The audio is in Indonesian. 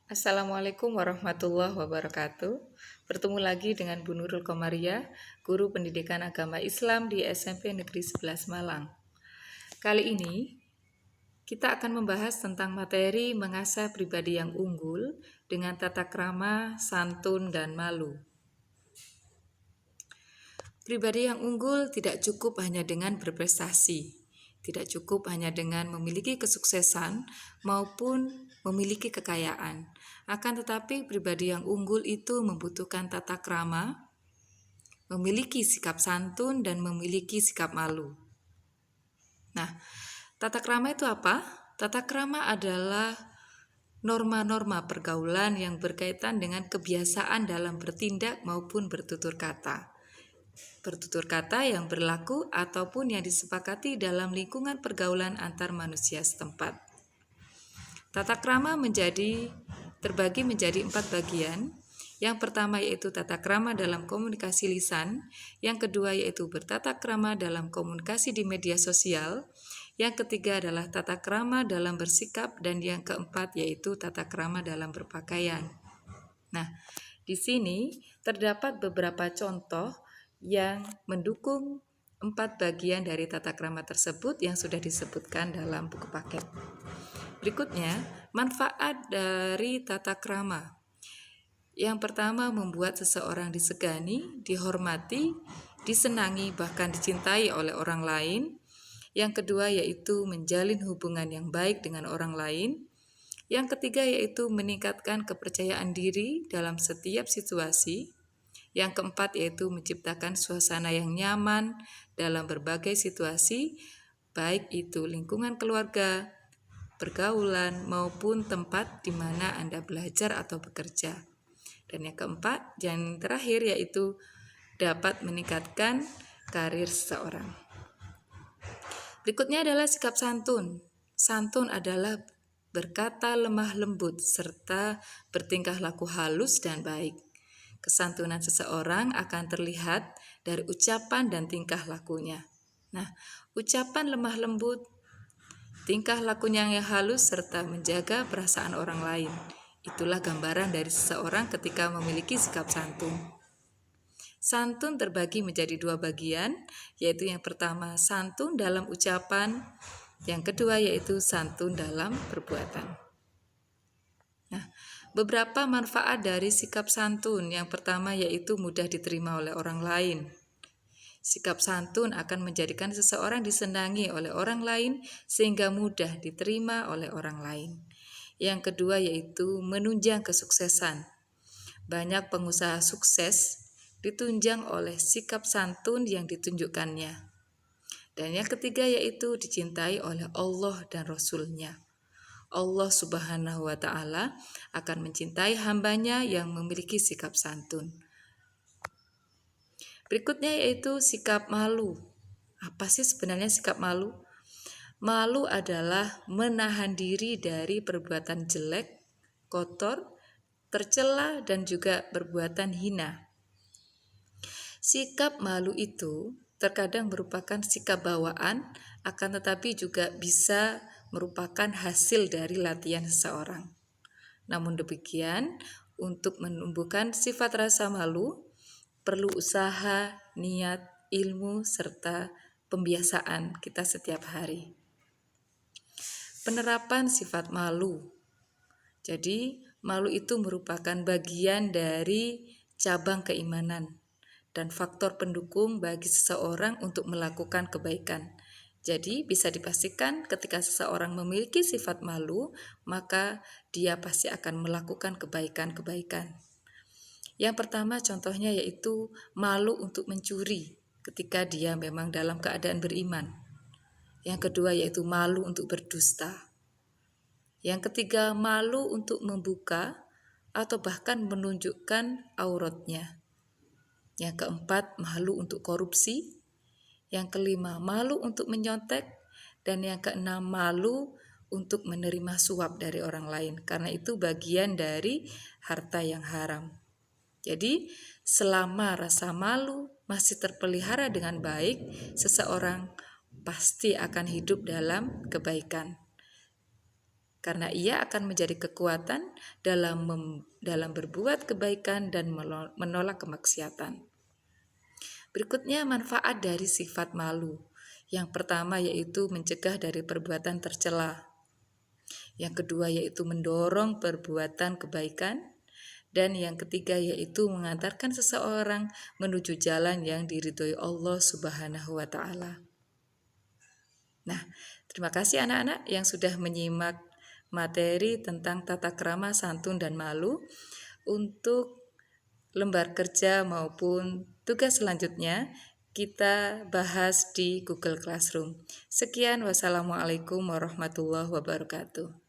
Assalamualaikum warahmatullahi wabarakatuh. Bertemu lagi dengan Bu Nurul Komaria, Guru Pendidikan Agama Islam di SMP Negeri 11 Malang. Kali ini kita akan membahas tentang materi mengasah pribadi yang unggul dengan tata krama, santun, dan malu. Pribadi yang unggul tidak cukup hanya dengan berprestasi, tidak cukup hanya dengan memiliki kesuksesan maupun memiliki kekayaan. Akan tetapi pribadi yang unggul itu membutuhkan tata krama, memiliki sikap santun, dan memiliki sikap malu. Nah, tata krama itu apa? Tata krama adalah norma-norma pergaulan yang berkaitan dengan kebiasaan dalam bertindak maupun bertutur kata. Bertutur kata yang berlaku ataupun yang disepakati dalam lingkungan pergaulan antar manusia setempat. Tata krama terbagi menjadi 4 bagian. Yang pertama yaitu tata krama dalam komunikasi lisan, yang kedua yaitu bertata krama dalam komunikasi di media sosial, yang ketiga adalah tata krama dalam bersikap, dan yang keempat yaitu tata krama dalam berpakaian. Nah, di sini terdapat beberapa contoh yang mendukung 4 bagian dari tata krama tersebut yang sudah disebutkan dalam buku paket. Berikutnya, manfaat dari tata krama. Yang pertama, membuat seseorang disegani, dihormati, disenangi, bahkan dicintai oleh orang lain. Yang kedua yaitu menjalin hubungan yang baik dengan orang lain. Yang ketiga yaitu meningkatkan kepercayaan diri dalam setiap situasi. Yang keempat yaitu menciptakan suasana yang nyaman dalam berbagai situasi, baik itu lingkungan keluarga, pergaulan, maupun tempat di mana Anda belajar atau bekerja. Dan yang keempat, yang terakhir yaitu dapat meningkatkan karir seseorang. Berikutnya adalah sikap santun. Santun adalah berkata lemah lembut serta bertingkah laku halus dan baik. Kesantunan seseorang akan terlihat dari ucapan dan tingkah lakunya. Nah, ucapan lemah lembut, tingkah lakunya yang halus, serta menjaga perasaan orang lain. Itulah gambaran dari seseorang ketika memiliki sikap santun. Santun terbagi menjadi 2 bagian, yaitu yang pertama santun dalam ucapan, yang kedua yaitu santun dalam perbuatan. Nah, beberapa manfaat dari sikap santun. Yang pertama yaitu mudah diterima oleh orang lain. Sikap santun akan menjadikan seseorang disenangi oleh orang lain sehingga mudah diterima oleh orang lain. Yang kedua yaitu menunjang kesuksesan. Banyak pengusaha sukses ditunjang oleh sikap santun yang ditunjukkannya. Dan yang ketiga yaitu dicintai oleh Allah dan Rasul-Nya. Allah Subhanahu wa Ta'ala akan mencintai hambanya yang memiliki sikap santun. Berikutnya yaitu sikap malu. Apa sih sebenarnya sikap malu? Malu adalah menahan diri dari perbuatan jelek, kotor, tercela, dan juga perbuatan hina. Sikap malu itu terkadang merupakan sikap bawaan, akan tetapi juga bisa merupakan hasil dari latihan seseorang. Namun demikian, untuk menumbuhkan sifat rasa malu, perlu usaha, niat, ilmu, serta pembiasaan kita setiap hari. Penerapan sifat malu. Jadi, malu itu merupakan bagian dari cabang keimanan dan faktor pendukung bagi seseorang untuk melakukan kebaikan. Jadi, bisa dipastikan ketika seseorang memiliki sifat malu, maka dia pasti akan melakukan kebaikan-kebaikan. Yang pertama contohnya yaitu malu untuk mencuri ketika dia memang dalam keadaan beriman. Yang kedua yaitu malu untuk berdusta. Yang ketiga, malu untuk membuka atau bahkan menunjukkan auratnya. Yang keempat, malu untuk korupsi. Yang kelima, malu untuk menyontek. Dan yang keenam, malu untuk menerima suap dari orang lain. Karena itu bagian dari harta yang haram. Jadi, selama rasa malu masih terpelihara dengan baik, seseorang pasti akan hidup dalam kebaikan. karena ia akan menjadi kekuatan dalam berbuat kebaikan dan menolak kemaksiatan. Berikutnya, manfaat dari sifat malu. Yang pertama yaitu mencegah dari perbuatan tercela. Yang kedua yaitu mendorong perbuatan kebaikan. Dan yang ketiga yaitu mengantarkan seseorang menuju jalan yang diridhoi Allah Subhanahu wa Ta'ala. Nah, terima kasih anak-anak yang sudah menyimak materi tentang tata krama, santun, dan malu. Untuk lembar kerja maupun tugas selanjutnya kita bahas di Google Classroom. Sekian, wassalamualaikum warahmatullahi wabarakatuh.